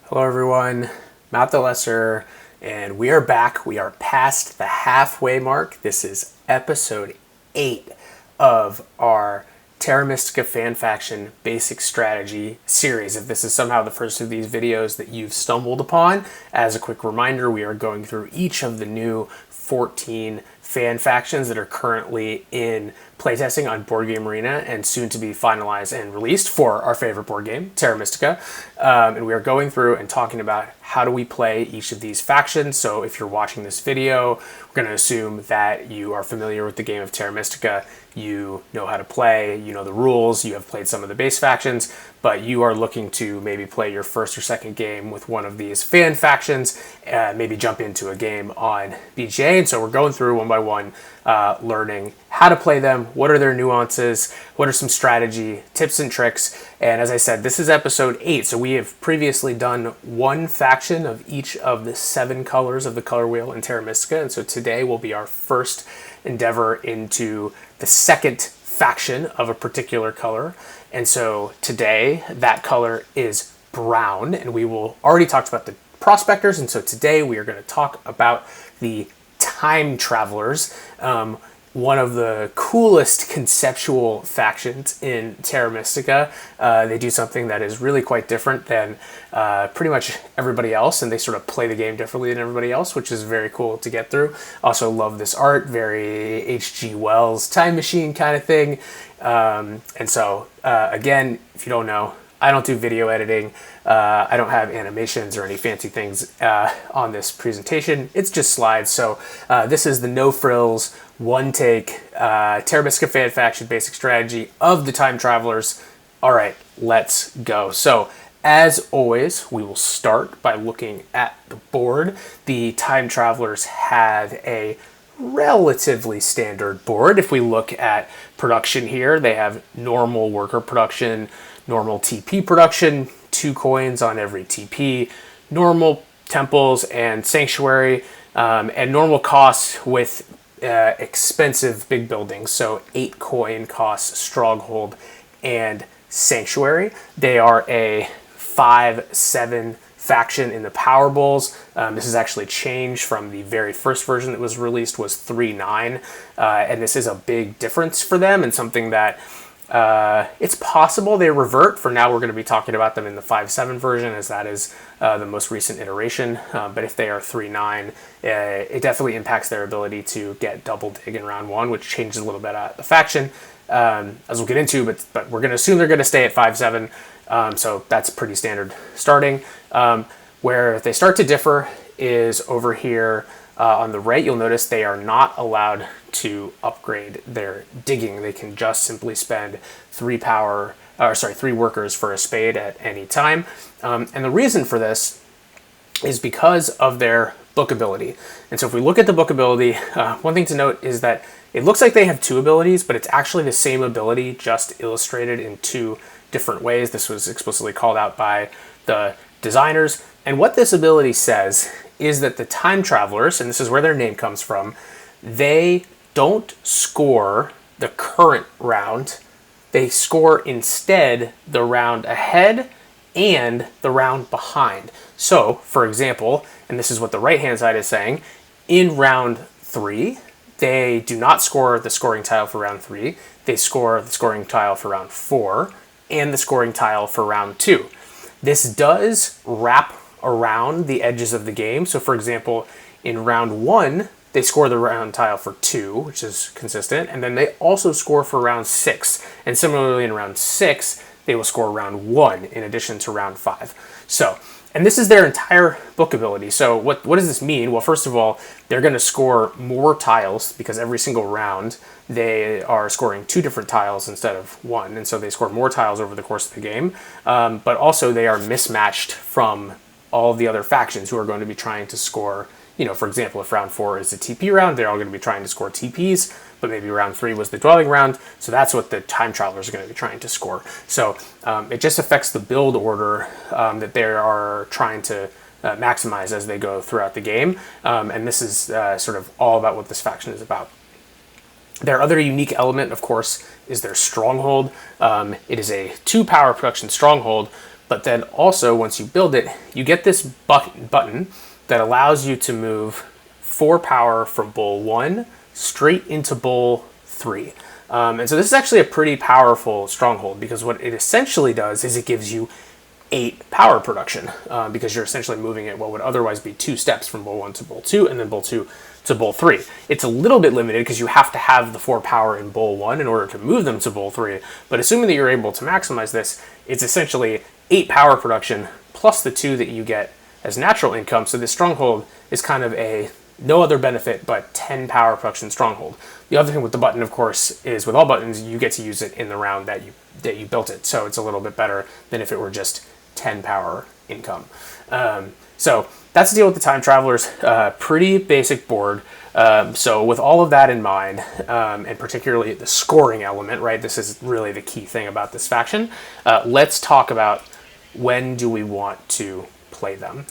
Hello everyone, Matt the Lesser, and we are back. We are past the halfway mark. This is episode 8 of our Terra Mystica fan faction basic strategy series. If this is somehow the first of these videos that you've stumbled upon, as a quick reminder, we are going through each of the new 14 fan factions that are currently in playtesting on Board Game Arena and soon to be finalized and released for our favorite board game, Terra Mystica. And we are going through and talking about how do we play each of these factions. So if you're watching this video, we're going to assume that you are familiar with the game of Terra Mystica. You know how to play, you know the rules, you have played some of the base factions, but you are looking to maybe play your first or second game with one of these fan factions, maybe jump into a game on BGA. And so we're going through one by one, learning how to play them, what are their nuances, what are some strategy tips and tricks. And as I said, this is episode 8, so we have previously done one faction of each of the 7 colors of the color wheel in Terra Mystica, and so today will be our first endeavor into the second faction of a particular color. And so today that color is brown, and we will already talked about the prospectors, and so today we are going to talk about the time travelers, one of the coolest conceptual factions in Terra Mystica. They do something that is really quite different than pretty much everybody else, and they sort of play the game differently than everybody else, which is very cool to get through. Also love this art, very H.G. Wells time machine kind of thing. And so again, if you don't know, I don't do video editing. I don't have animations or any fancy things on this presentation. It's just slides. So this is the no frills, one take Terra Mystica fan faction basic strategy of the time travelers. All right, let's go. So as always, we will start by looking at the board. The time travelers have a relatively standard board. If we look at production here, they have normal worker production, normal TP production, 2 coins on every TP, normal temples and sanctuary, and normal costs with expensive big buildings. So 8 coin costs stronghold and sanctuary. They are a 5-7 faction in the Power Bowls. This is actually changed from the very first version that was released was 3-9, and this is a big difference for them and something that it's possible they revert. For now, we're going to be talking about them in the 5-7 version, as that is the most recent iteration. But if they are 3-9, it definitely impacts their ability to get double dig in round 1, which changes a little bit the faction, as we'll get into. But we're going to assume they're going to stay at 5-7. So that's pretty standard starting. Where they start to differ is over here on the right. You'll notice they are not allowed to upgrade their digging. They can just simply spend 3 workers for a spade at any time. And the reason for this is because of their book ability. And so if we look at the book ability, one thing to note is that it looks like they have 2 abilities, but it's actually the same ability, just illustrated in 2 different ways. This was explicitly called out by the designers. And what this ability says is that the time travelers, and this is where their name comes from, they don't score the current round. They score instead the round ahead and the round behind. So, for example, and this is what the right-hand side is saying, in round 3, they do not score the scoring tile for round 3. They score the scoring tile for round 4 and the scoring tile for round 2. This does wrap around the edges of the game. So for example, in round 1, they score the round tile for 2, which is consistent, and then they also score for round 6. And similarly in round 6, they will score round 1 in addition to round 5. So, and this is their entire book ability. So what does this mean? Well, first of all, they're going to score more tiles because every single round they are scoring 2 different tiles instead of 1. And so they score more tiles over the course of the game. But also they are mismatched from all of the other factions who are going to be trying to score, for example, if round 4 is a TP round, they're all going to be trying to score TPs, but maybe round 3 was the dwelling round. So that's what the time travelers are going to be trying to score. So it just affects the build order that they are trying to maximize as they go throughout the game. And this is sort of all about what this faction is about. Their other unique element, of course, is their stronghold. It is a 2 power production stronghold, But then also, once you build it, you get this button that allows you to move 4 power from bowl 1 straight into bowl 3. And so this is actually a pretty powerful stronghold, because what it essentially does is it gives you 8 power production, because you're essentially moving it what would otherwise be 2 steps from bowl 1 to bowl 2 and then bowl 2 to bowl 3. It's a little bit limited because you have to have the 4 power in bowl 1 in order to move them to bowl 3, but assuming that you're able to maximize this, it's essentially 8 power production plus the 2 that you get as natural income. So this stronghold is kind of a no other benefit but 10 power production stronghold. The other thing with the button, of course, is with all buttons, you get to use it in the round that you built it. So it's a little bit better than if it were just 10 power income. So that's the deal with the Time Travelers. Pretty basic board. So with all of that in mind, and particularly the scoring element, right? This is really the key thing about this faction. Let's talk about when do we want to play them.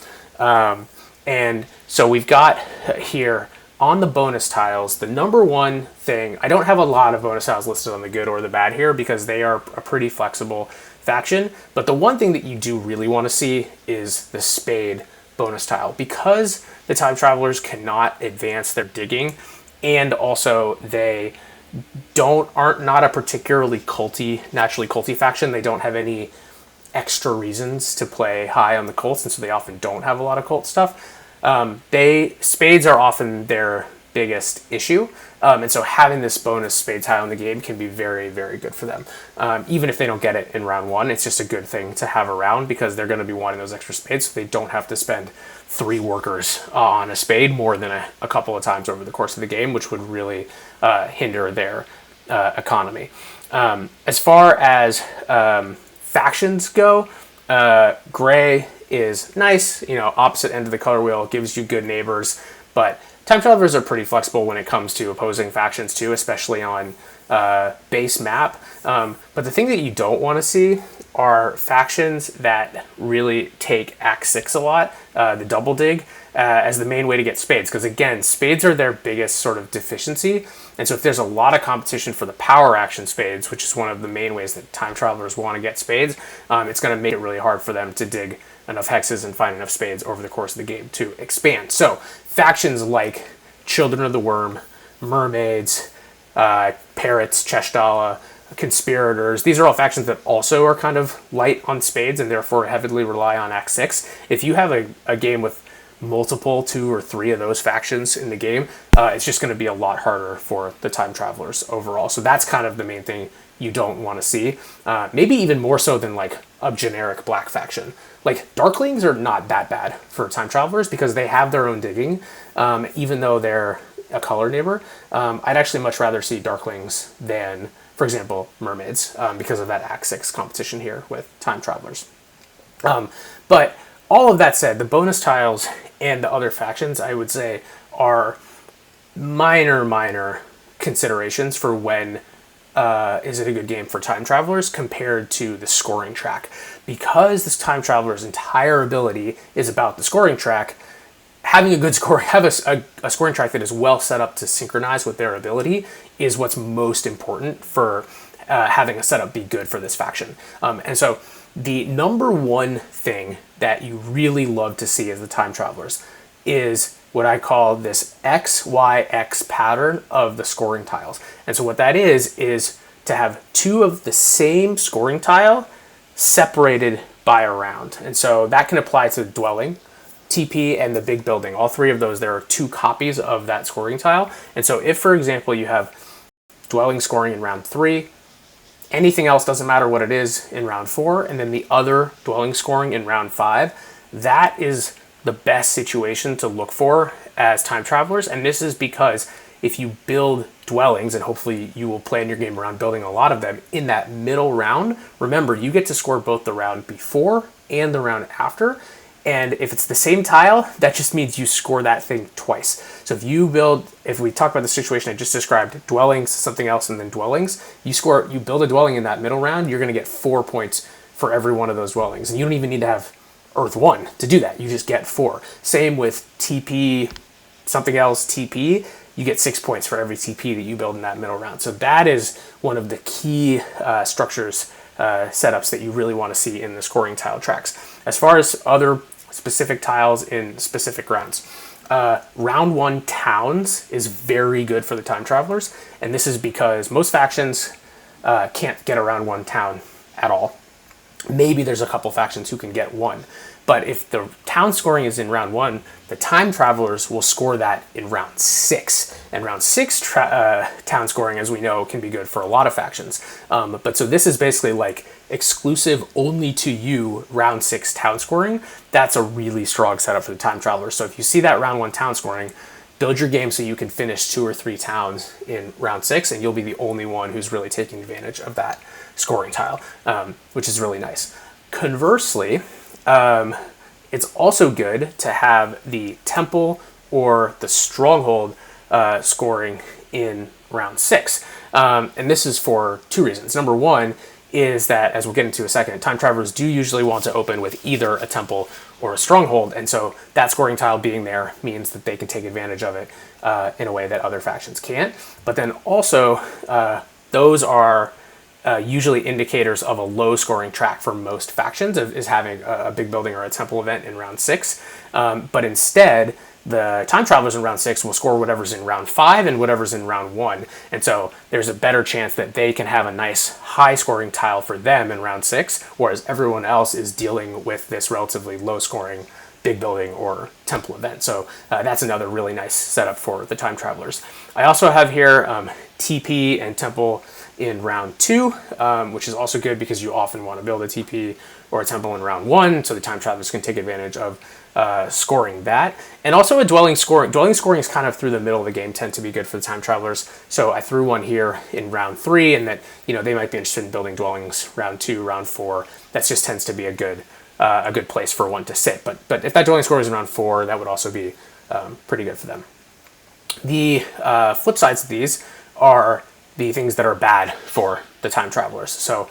And so we've got here on the bonus tiles, the number one thing, I don't have a lot of bonus tiles listed on the good or the bad here because they are a pretty flexible faction, but the one thing that you do really want to see is the spade bonus tile, because the Time Travelers cannot advance their digging, and also they aren't not a particularly naturally culty faction. They don't have any extra reasons to play high on the cults, and so they often don't have a lot of cult stuff. Spades are often their biggest issue, and so having this bonus spade tile in the game can be very, very good for them. Even if they don't get it in round 1, it's just a good thing to have around because they're going to be wanting those extra spades, so they don't have to spend 3 workers on a spade more than a couple of times over the course of the game, which would really hinder their economy. As far as factions go, gray is nice, opposite end of the color wheel, gives you good neighbors, but Time Travelers are pretty flexible when it comes to opposing factions too, especially on base map. But the thing that you don't want to see are factions that really take Act 6 a lot, the double dig, as the main way to get spades. Because again, spades are their biggest sort of deficiency. And so if there's a lot of competition for the power action spades, which is one of the main ways that Time Travelers want to get spades, it's going to make it really hard for them to dig enough hexes and find enough spades over the course of the game to expand. So factions like Children of the Worm, Mermaids, Parrots, Cheshdala, Conspirators, these are all factions that also are kind of light on spades and therefore heavily rely on Act 6. If you have a game with multiple 2 or 3 of those factions in the game, it's just going to be a lot harder for the Time Travelers overall. So that's kind of the main thing you don't want to see. Maybe even more so than like a generic black faction. Like Darklings are not that bad for Time Travelers because they have their own digging, even though they're a color neighbor. I'd actually much rather see Darklings than, for example, Mermaids, because of that Act 6 competition here with Time Travelers. But all of that said, the bonus tiles and the other factions, I would say, are minor considerations for when is it a good game for Time Travelers compared to the scoring track. Because this Time Traveler's entire ability is about the scoring track, having a good score, have a scoring track that is well set up to synchronize with their ability is what's most important for having a setup be good for this faction. And so the number one thing that you really love to see as the Time Travelers is what I call this XYX pattern of the scoring tiles. And so what that is to have 2 of the same scoring tile separated by a round. And so that can apply to dwelling, TP, and the big building. All 3 of those, there are 2 copies of that scoring tile. And so if, for example, you have dwelling scoring in round 3, anything else doesn't matter what it is in round 4, and then the other dwelling scoring in round 5, that is the best situation to look for as Time Travelers. And this is because if you build dwellings, and hopefully you will plan your game around building a lot of them in that middle round, remember, you get to score both the round before and the round after. And if it's the same tile, that just means you score that thing twice. So if we talk about the situation I just described, dwellings, something else, and then dwellings, you build a dwelling in that middle round, you're going to get 4 points for every one of those dwellings. And you don't even need to have Earth 1 to do that. You just get 4. Same with TP, something else, TP, you get 6 points for every TP that you build in that middle round. So that is one of the key structures setups that you really want to see in the scoring tile tracks. As far as other specific tiles in specific rounds, round 1 towns is very good for the time travelers, and this is because most factions can't get a round 1 town at all. Maybe there's a couple factions who can get one, but if the town scoring is in round 1, the time travelers will score that in round 6, and round 6 town scoring, as we know, can be good for a lot of factions. But so this is basically like exclusive only to you round 6 town scoring. That's a really strong setup for the time travelers. So if you see that round 1 town scoring, build your game so you can finish 2 or 3 towns in round 6, and you'll be the only one who's really taking advantage of that scoring tile, which is really nice. Conversely, it's also good to have the temple or the stronghold scoring in round 6. And this is for 2 reasons. Number 1 is that, as we'll get into in a second, time travelers do usually want to open with either a temple or a stronghold, and so that scoring tile being there means that they can take advantage of it in a way that other factions can't. But then also, those are usually indicators of a low scoring track for most factions, is having a big building or a temple event in round 6. But instead, the time travelers in round 6 will score whatever's in round 5 and whatever's in round 1. And so there's a better chance that they can have a nice high scoring tile for them in round 6, whereas everyone else is dealing with this relatively low scoring big building or temple event. So that's another really nice setup for the time travelers. I also have here TP and temple in round 2, which is also good because you often want to build a TP or a temple in round 1, so the time travelers can take advantage of scoring that. And also a dwelling scoring. Dwelling scoring is kind of through the middle of the game, tend to be good for the time travelers. So I threw one here in round 3, and that, you know, they might be interested in building dwellings round 2, round 4. That just tends to be a good place for one to sit. But if that dwelling score is in round 4, that would also be pretty good for them. The flip sides of these are the things that are bad for the time travelers. So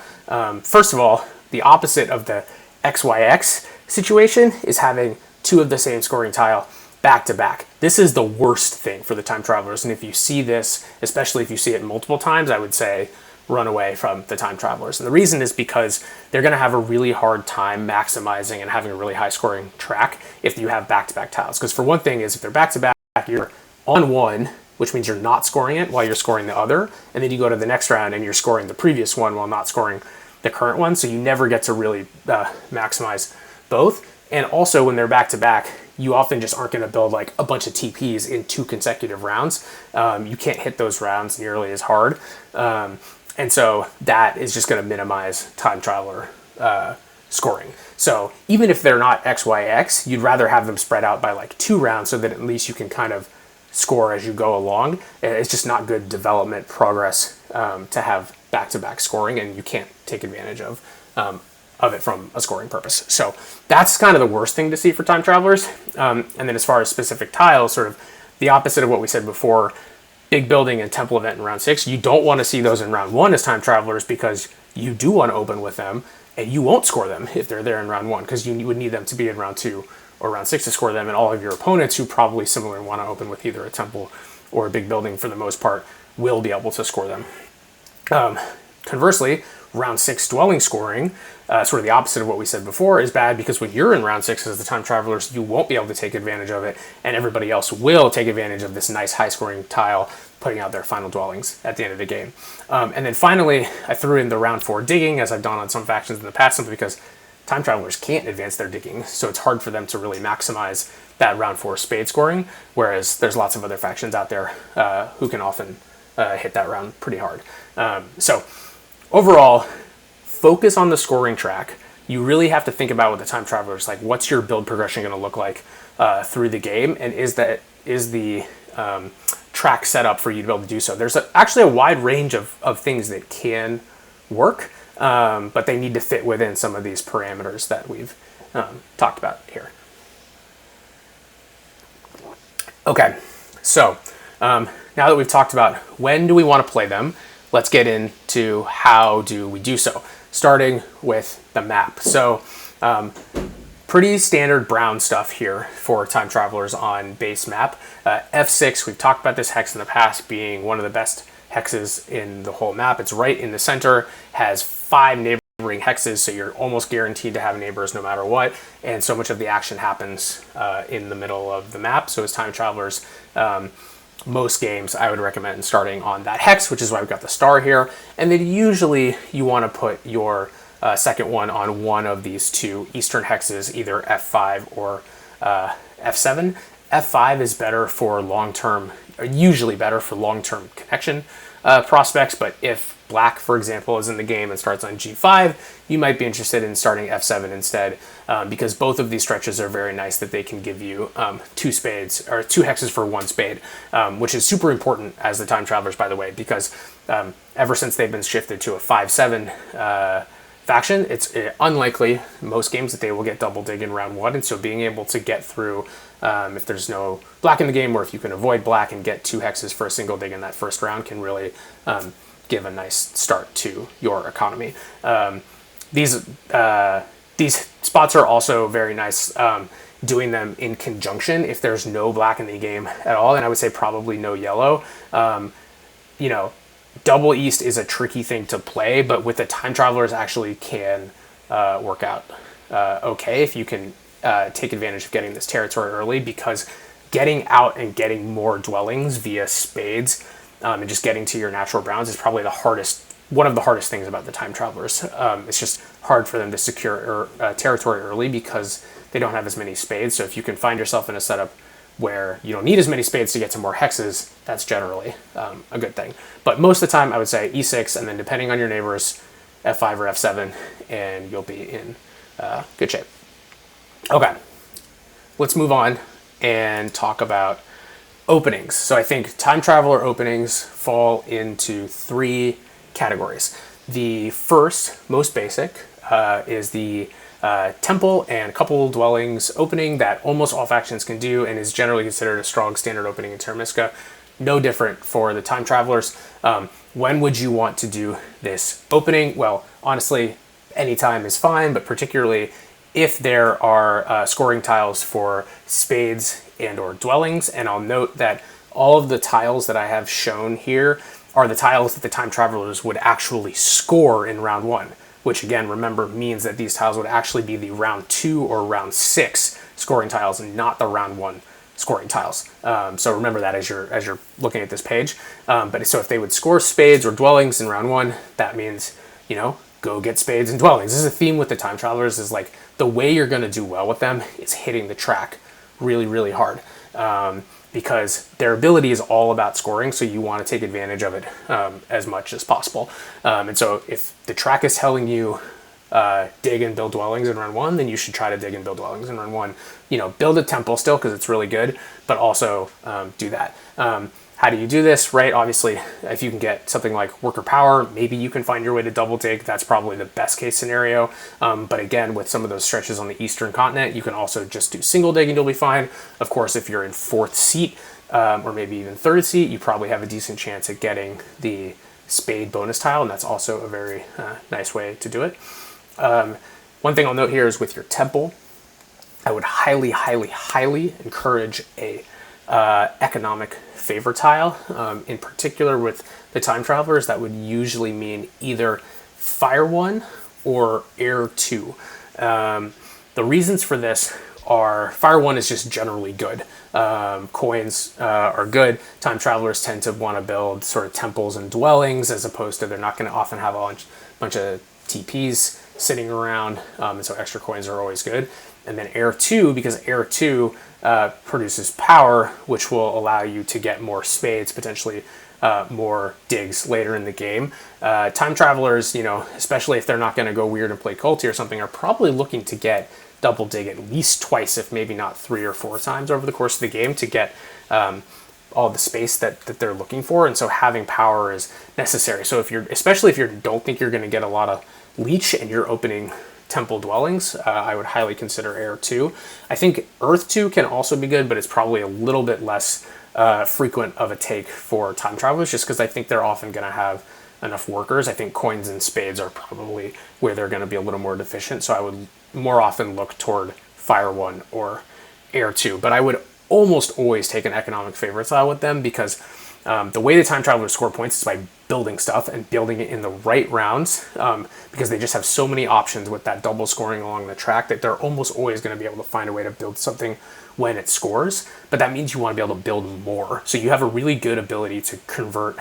first of all, the opposite of the XYX situation is having 2 of the same scoring tile back to back. This is the worst thing for the time travelers, and if you see this, especially if you see it multiple times, I would say run away from the time travelers. And the reason is because they're going to have a really hard time maximizing and having a really high scoring track if you have back-to-back tiles. Because for one thing is, if they're back-to-back, you're on one, which means you're not scoring it while you're scoring the other, and then you go to the next round and you're scoring the previous one while not scoring the current one, so you never get to really maximize both. And also, when they're back-to-back, you often just aren't going to build like a bunch of TPs in 2 consecutive rounds. You can't hit those rounds nearly as hard. And so that is just going to minimize time traveler scoring. So even if they're not XYX, you'd rather have them spread out by like 2 rounds so that at least you can kind of score as you go along. It's just not good development progress to have back-to-back scoring, and you can't take advantage of it from a scoring purpose. So that's kind of the worst thing to see for time travelers. And then as far as specific tiles, sort of the opposite of what we said before, big building and temple event in round 6, you don't want to see those in round 1 as time travelers, because you do want to open with them, and you won't score them if they're there in round 1, because you would need them to be in round 2 or round 6 to score them, and all of your opponents who probably similarly want to open with either a temple or a big building for the most part will be able to score them. Conversely, round 6 dwelling scoring, sort of the opposite of what we said before, is bad because when you're in round 6 as the time travelers, you won't be able to take advantage of it, and everybody else will take advantage of this nice high scoring tile putting out their final dwellings at the end of the game. And then finally, I threw in the round 4 digging, as I've done on some factions in the past, simply because time travelers can't advance their digging, so it's hard for them to really maximize that round 4 spade scoring, whereas there's lots of other factions out there who can often hit that round pretty hard. So overall, focus on the scoring track. You really have to think about with the time travelers, like, what's your build progression going to look like through the game, and is the track set up for you to be able to do so. There's actually a wide range of things that can work, but they need to fit within some of these parameters that we've talked about here. Okay, so now that we've talked about when do we want to play them, let's get into how do we do so, starting with the map. So pretty standard brown stuff here for time travelers on base map. F6, we've talked about this hex in the past being one of the best hexes in the whole map. It's right in the center, has 5 neighborhoods ring hexes, so you're almost guaranteed to have neighbors no matter what, and so much of the action happens in the middle of the map. So as time travelers, most games I would recommend starting on that hex, which is why we've got the star here, and then usually you want to put your second one on one of these two eastern hexes, either F5 or F7. F5 is better for long-term, usually better for long-term connection prospects, but if black, for example, is in the game and starts on G5, you might be interested in starting F7 instead, because both of these stretches are very nice that they can give you two spades, or two hexes for one spade, which is super important as the time travelers, by the way, because ever since they've been shifted to a 5-7 faction, it's unlikely most games that they will get double dig in round one, and so being able to get through, if there's no black in the game, or if you can avoid black and get two hexes for a single dig in that first round, can really give a nice start to your economy. These spots are also very nice doing them in conjunction if there's no black in the game at all, and I would say probably no yellow. You know, double east is a tricky thing to play, but with the time travelers actually can work out okay if you can take advantage of getting this territory early, because getting out and getting more dwellings via spades and just getting to your natural browns is probably one of the hardest things about the time travelers. It's just hard for them to secure territory early because they don't have as many spades. So if you can find yourself in a setup where you don't need as many spades to get to more hexes, that's generally a good thing. But most of the time, I would say E6, and then depending on your neighbors, F5 or F7, and you'll be in good shape. Okay, let's move on and talk about openings. So I think time traveler openings fall into three categories. The first, most basic, is the temple and couple dwellings opening that almost all factions can do, and is generally considered a strong standard opening in Terra Mystica. No different for the time travelers. When would you want to do this opening? Well, honestly, any time is fine, but particularly if there are scoring tiles for spades and or dwellings. And I'll note that all of the tiles that I have shown here are the tiles that the time travelers would actually score in round one, which again, remember, means that these tiles would actually be the round 2 or round 6 scoring tiles and not the round 1 scoring tiles. So remember that as you're looking at this page. But so if they would score spades or dwellings in round 1, that means, you know, go get spades and dwellings. This is a theme with the time travelers, is like the way you're going to do well with them is hitting the track really, really hard. Because their ability is all about scoring, so you want to take advantage of it as much as possible. And so if the track is telling you dig and build dwellings in round 1, then you should try to dig and build dwellings in round 1. You know, build a temple still because it's really good, but also do that. How do you do this, right? Obviously, if you can get something like worker power, maybe you can find your way to double dig. That's probably the best case scenario. But again, with some of those stretches on the eastern continent, you can also just do single dig and you'll be fine. Of course, if you're in 4th seat or maybe even 3rd seat, you probably have a decent chance at getting the spade bonus tile, and that's also a very nice way to do it. One thing I'll note here is with your temple, I would highly, highly, highly encourage a economic favor tile. In particular with the time travelers, that would usually mean either Fire 1 or Air 2. The reasons for this are Fire 1 is just generally good. Coins are good. Time travelers tend to want to build sort of temples and dwellings, as opposed to, they're not going to often have a bunch of TPs sitting around, and so extra coins are always good. And then Air 2, because Air 2 produces power, which will allow you to get more spades, potentially more digs later in the game. Time travelers, you know, especially if they're not going to go weird and play culty or something, are probably looking to get double dig at least twice, if maybe not 3 or 4 times over the course of the game, to get all the space that they're looking for. And so having power is necessary. So especially if you don't think you're going to get a lot of leech and you're opening temple dwellings, I would highly consider Air 2. I think Earth 2 can also be good, but it's probably a little bit less frequent of a take for time travelers, just because I think they're often going to have enough workers. I think coins and spades are probably where they're going to be a little more deficient, so I would more often look toward Fire 1 or Air 2. But I would almost always take an economic favorite tile with them, because The way the time travelers score points is by building stuff and building it in the right rounds, because they just have so many options with that double scoring along the track that they're almost always going to be able to find a way to build something when it scores. But that means you want to be able to build more. So you have a really good ability to convert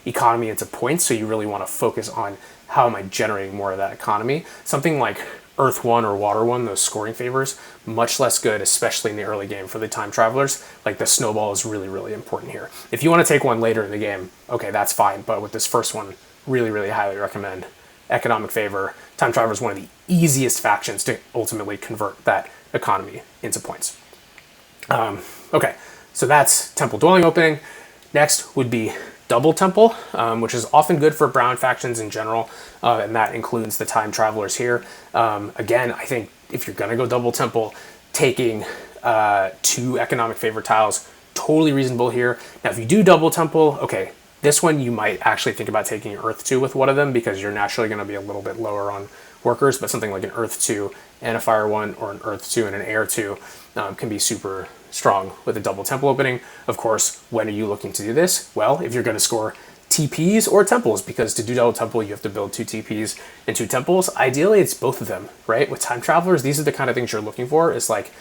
economy into points. So you really want to focus on how am I generating more of that economy. Something like Earth 1 or Water 1, those scoring favors, much less good, especially in the early game for the time travelers. Like the snowball is really, really important here. If you want to take one later in the game, okay, that's fine. But with this first one, really, really highly recommend economic favor. Time traveler is one of the easiest factions to ultimately convert that economy into points. Okay, so that's Temple Dwelling opening. Next would be Double Temple, which is often good for brown factions in general, and that includes the time travelers here. Again, I think if you're going to go Double Temple, taking 2 economic favor tiles, totally reasonable here. Now, if you do Double Temple, okay, this one you might actually think about taking Earth 2 with one of them, because you're naturally going to be a little bit lower on workers, but something like an Earth 2 and a Fire 1, or an Earth 2 and an Air 2 can be super strong with a Double Temple opening. Of course, when are you looking to do this? Well, if you're going to score TPs or temples, because to do Double Temple, you have to build 2 TPs and 2 temples. Ideally, it's both of them, right? With time travelers, these are the kind of things you're looking for. It's like,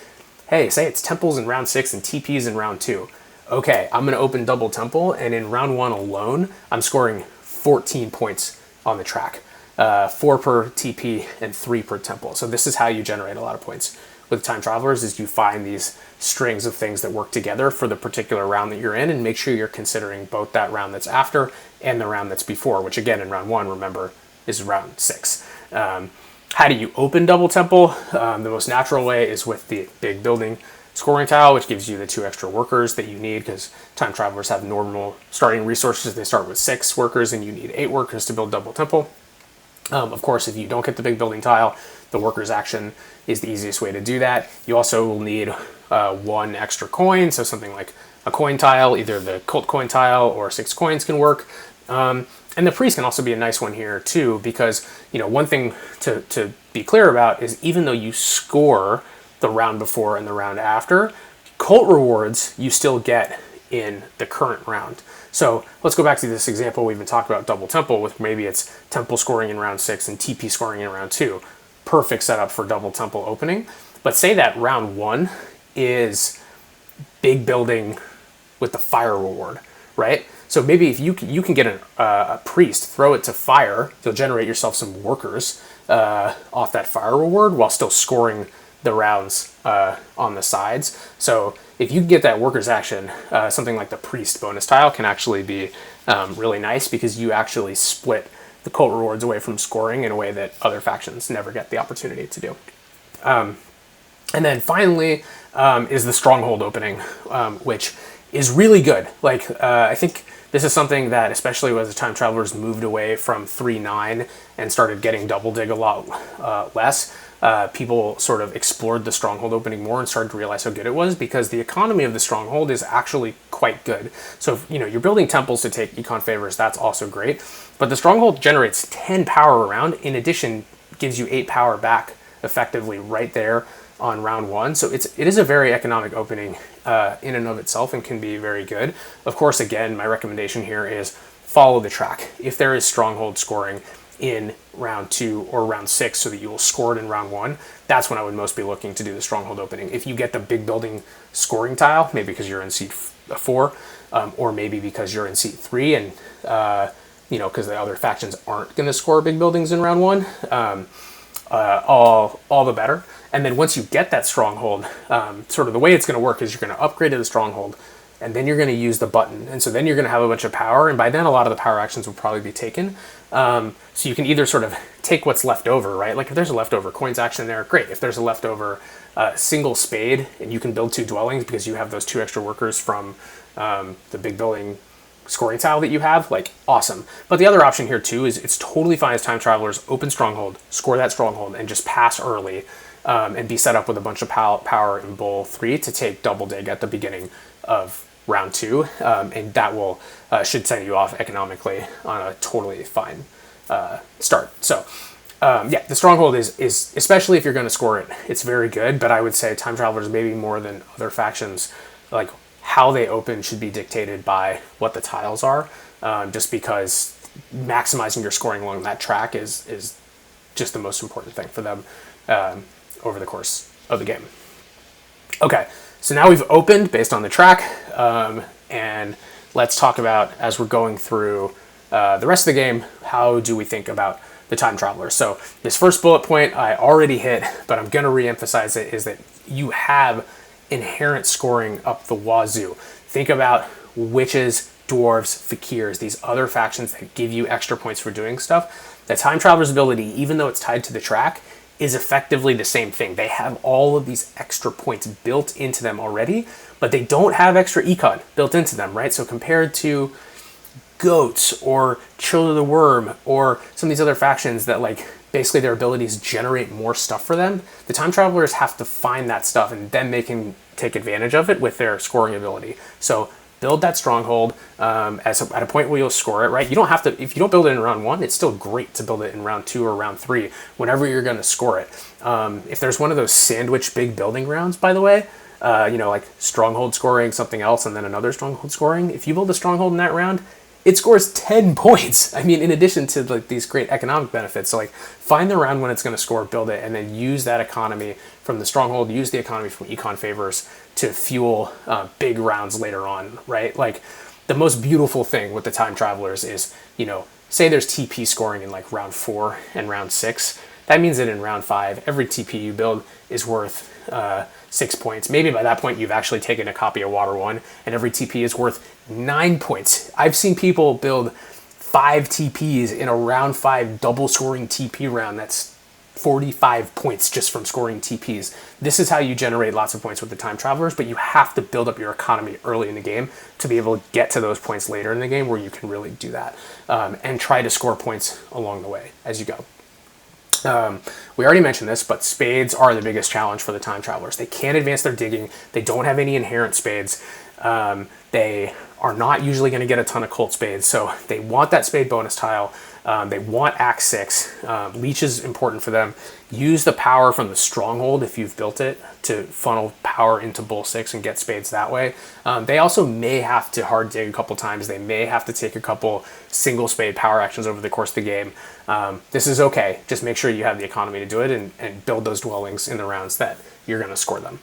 hey, say it's temples in round 6 and TPs in round 2. Okay, I'm going to open Double Temple, and in round 1 alone, I'm scoring 14 points on the track. 4 per TP and 3 per temple. So this is how you generate a lot of points with time travelers, is you find these strings of things that work together for the particular round that you're in, and make sure you're considering both that round that's after and the round that's before, which again in round 1, remember, is round 6. How do you open Double Temple? The most natural way is with the big building scoring tile, which gives you the 2 extra workers that you need, because time travelers have normal starting resources. They start with 6 workers and you need 8 workers to build Double Temple. Of course, if you don't get the big building tile, the workers action is the easiest way to do that. You also will need 1 extra coin, so something like a coin tile, either the cult coin tile or 6 coins can work. And the priest can also be a nice one here too, because one thing to be clear about is, even though you score the round before and the round after, cult rewards you still get in the current round. So let's go back to this example we've been talking about Double Temple with, maybe it's Temple scoring in round 6 and TP scoring in round 2. Perfect setup for Double Temple opening. But say that round 1 is big building with the fire reward, right? So maybe if you can get a priest, throw it to fire, you'll generate yourself some workers off that fire reward while still scoring the rounds on the sides. So if you get that workers action, something like the priest bonus tile can actually be really nice, because you actually split the cult rewards away from scoring in a way that other factions never get the opportunity to do. And then finally is the stronghold opening, which is really good. Like, I think this is something that, especially as the time travelers moved away from 3-9 and started getting double dig a lot less, people sort of explored the stronghold opening more and started to realize how good it was, because the economy of the stronghold is actually quite good. So if, you're building temples to take econ favors, that's also great. But the stronghold generates 10 power around. In addition, gives you 8 power back effectively right there on round 1. So it is a very economic opening in and of itself, and can be very good. Of course, again, my recommendation here is follow the track. If there is stronghold scoring in round 2 or round 6, so that you will score it in round 1, that's when I would most be looking to do the stronghold opening. If you get the big building scoring tile, maybe because you're in seat 4, or maybe because you're in seat 3, and because the other factions aren't going to score big buildings in round 1, all the better. And then once you get that stronghold, sort of the way it's going to work is you're going to upgrade to the stronghold, and then you're going to use the button. And so then you're going to have a bunch of power, and by then a lot of the power actions will probably be taken. So you can either sort of take what's left over, right? Like if there's a leftover coins action there, great. If there's a leftover single spade, and you can build 2 dwellings because you have those 2 extra workers from the big building scoring tile that you have, like, awesome. But the other option here too is it's totally fine as time travelers, open stronghold, score that stronghold, and just pass early, and be set up with a bunch of power in bowl 3 to take double dig at the beginning of round 2, and that will should send you off economically on a totally fine start. So yeah, the stronghold is especially if you're going to score it, it's very good. But I would say time travelers, maybe more than other factions, like how they open should be dictated by what the tiles are, just because maximizing your scoring along that track is just the most important thing for them over the course of the game. Okay, so now we've opened based on the track, and let's talk about, as we're going through the rest of the game, how do we think about the time travelers. So this first bullet point I already hit, but I'm going to re-emphasize it, is that you have inherent scoring up the wazoo. Think about witches, dwarves, fakirs, these other factions that give you extra points for doing stuff. The time traveler's ability, even though it's tied to the track, is effectively the same thing. They have all of these extra points built into them already, but they don't have extra econ built into them, right? So compared to goats or Children of the Worm or some of these other factions that like basically their abilities generate more stuff for them, the time travelers have to find that stuff and then they can take advantage of it with their scoring ability. So build that stronghold at a point where you'll score it, right? You don't have to, if you don't build it in round 1, it's still great to build it in round 2 or round 3, whenever you're going to score it. If there's one of those sandwich big building rounds, by the way, like stronghold scoring, something else, and then another stronghold scoring, if you build a stronghold in that round, it scores 10 points. I mean, in addition to like these great economic benefits. So like find the round when it's going to score, build it, and then use that economy from the stronghold, use the economy from econ favors to fuel big rounds later on, right? Like the most beautiful thing with the time travelers is, say there's TP scoring in like round 4 and round 6. That means that in round 5, every TP you build is worth 6 points. Maybe by that point you've actually taken a copy of Water 1, and every TP is worth 9 points. I've seen people build 5 TPs in a round 5 double scoring TP round. That's 45 points just from scoring TPs. This is how you generate lots of points with the time travelers, but you have to build up your economy early in the game to be able to get to those points later in the game where you can really do that, and try to score points along the way as you go. We already mentioned this, but spades are the biggest challenge for the time travelers. They can't advance their digging. They don't have any inherent spades. They are not usually going to get a ton of cult spades, so they want that spade bonus tile. They want Axe 6. Leech is important for them. Use the power from the stronghold if you've built it to funnel power into Bull 6 and get spades that way. They also may have to hard dig a couple times. They may have to take a couple single spade power actions over the course of the game. This is okay. Just make sure you have the economy to do it and build those dwellings in the rounds that you're going to score them.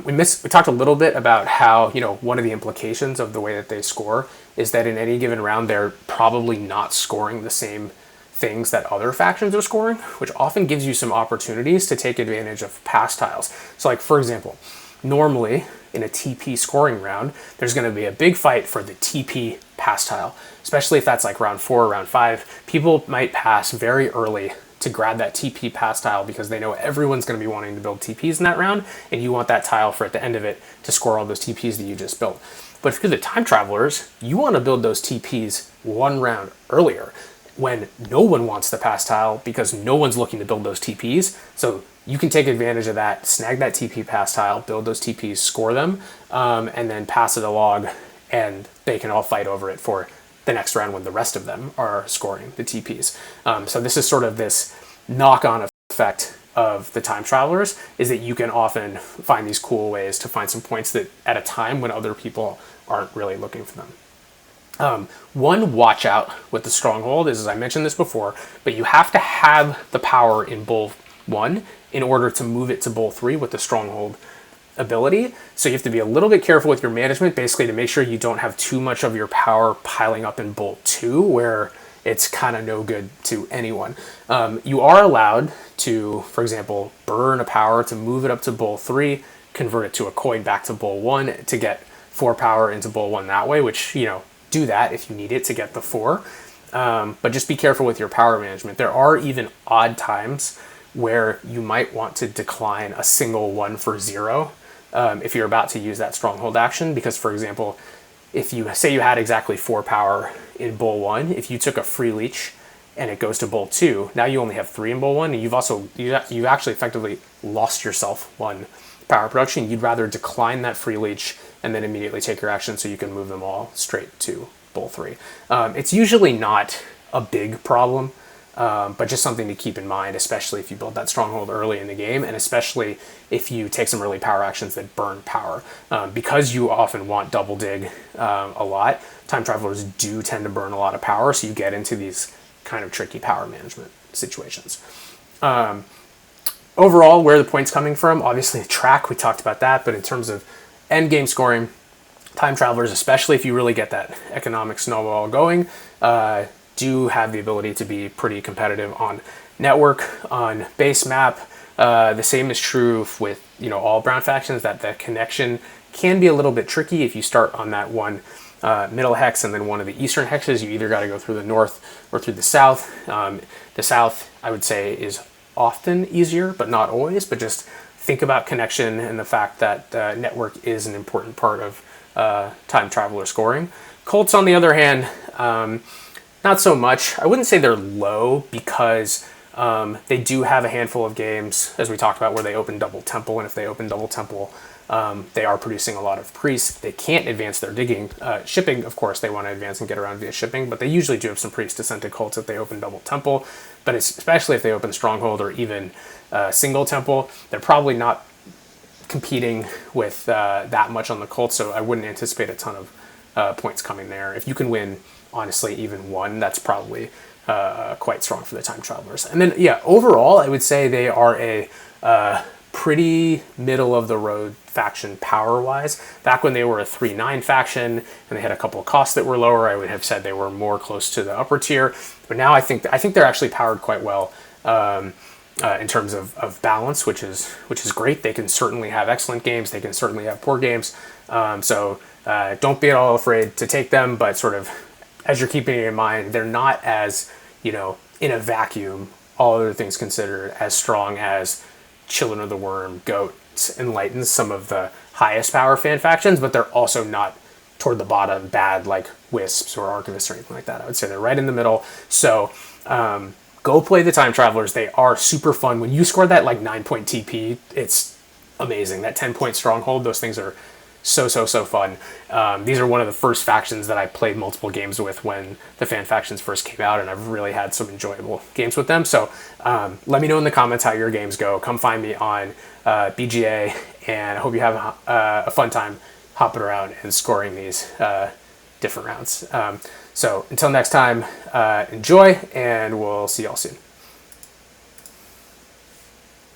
We talked a little bit about how, one of the implications of the way that they score is that in any given round, they're probably not scoring the same things that other factions are scoring, which often gives you some opportunities to take advantage of pass tiles. So like, for example, normally in a TP scoring round, there's going to be a big fight for the TP pass tile, especially if that's like round 4 or round 5. People might pass very early to grab that TP pass tile because they know everyone's going to be wanting to build TPs in that round, and you want that tile for at the end of it to score all those TPs that you just built. But if you're the time travelers, you want to build those TPs one round earlier when no one wants the pass tile because no one's looking to build those TPs. So you can take advantage of that, snag that TP pass tile, build those TPs, score them, and then pass it along, and they can all fight over it for the next round when the rest of them are scoring the TPs. So this is sort of this knock-on effect of the time travelers, is that you can often find these cool ways to find some points that at a time when other people aren't really looking for them. One watch out with the stronghold is, as I mentioned this before, but you have to have the power in Bull 1 in order to move it to Bull 3 with the stronghold ability. So you have to be a little bit careful with your management, basically to make sure you don't have too much of your power piling up in Bull 2 where it's kind of no good to anyone. You are allowed to, for example, burn a power to move it up to Bull 3, convert it to a coin back to Bull 1 to get 4 power into Bull 1 that way, which, do that if you need it to get the 4. But just be careful with your power management. There are even odd times where you might want to decline a single 1 for 0 if you're about to use that stronghold action, because, for example, if you say you had exactly 4 power in Bull 1, if you took a free leech and it goes to Bull 2, now you only have 3 in Bull 1, and you've actually effectively lost yourself 1 power production. You'd rather decline that free leech and then immediately take your action so you can move them all straight to Bull 3. It's usually not a big problem but just something to keep in mind, especially if you build that stronghold early in the game, and especially if you take some early power actions that burn power. Because you often want double dig a lot, time travelers do tend to burn a lot of power, so you get into these kind of tricky power management situations. Overall, where are the points coming from? Obviously, the track, we talked about that, but in terms of end game scoring, time travelers, especially if you really get that economic snowball going, do have the ability to be pretty competitive on network, on base map. The same is true with all brown factions, that the connection can be a little bit tricky if you start on that one middle hex and then one of the eastern hexes. You either got to go through the north or through the south. The south, I would say, is often easier, but not always. But just think about connection and the fact that network is an important part of time traveler scoring. Colts, on the other hand, not so much. I wouldn't say they're low because they do have a handful of games, as we talked about, where they open double temple, and if they open double temple, they are producing a lot of priests. They can't advance their digging. Shipping, of course, they want to advance and get around via shipping, but they usually do have some priest descended cults if they open double temple. But especially if they open stronghold or even single temple, they're probably not competing with that much on the cult, so I wouldn't anticipate a ton of points coming there. If you can win, honestly, even one, that's probably quite strong for the time travelers. And then, yeah, overall, I would say they are a pretty middle of the road faction power wise. Back when they were a 3-9 faction and they had a couple of costs that were lower, I would have said they were more close to the upper tier. But now I think they're actually powered quite well in terms of balance, which is great. They can certainly have excellent games. They can certainly have poor games. So don't be at all afraid to take them, but sort of as you're keeping it in mind, they're not as, in a vacuum, all other things considered, as strong as Children of the Worm, Goats, Enlightens, some of the highest power fan factions, but they're also not toward the bottom bad like Wisps or Archivists or anything like that. I would say they're right in the middle. So go play the Time Travelers. They are super fun. When you score that like 9-point TP, it's amazing. That 10-point stronghold, those things are so fun. These are one of the first factions that I played multiple games with when the fan factions first came out, and I've really had some enjoyable games with them. So let me know in the comments how your games go. Come find me on BGA, and I hope you have a fun time hopping around and scoring these different rounds. So until next time, enjoy, and we'll see y'all soon.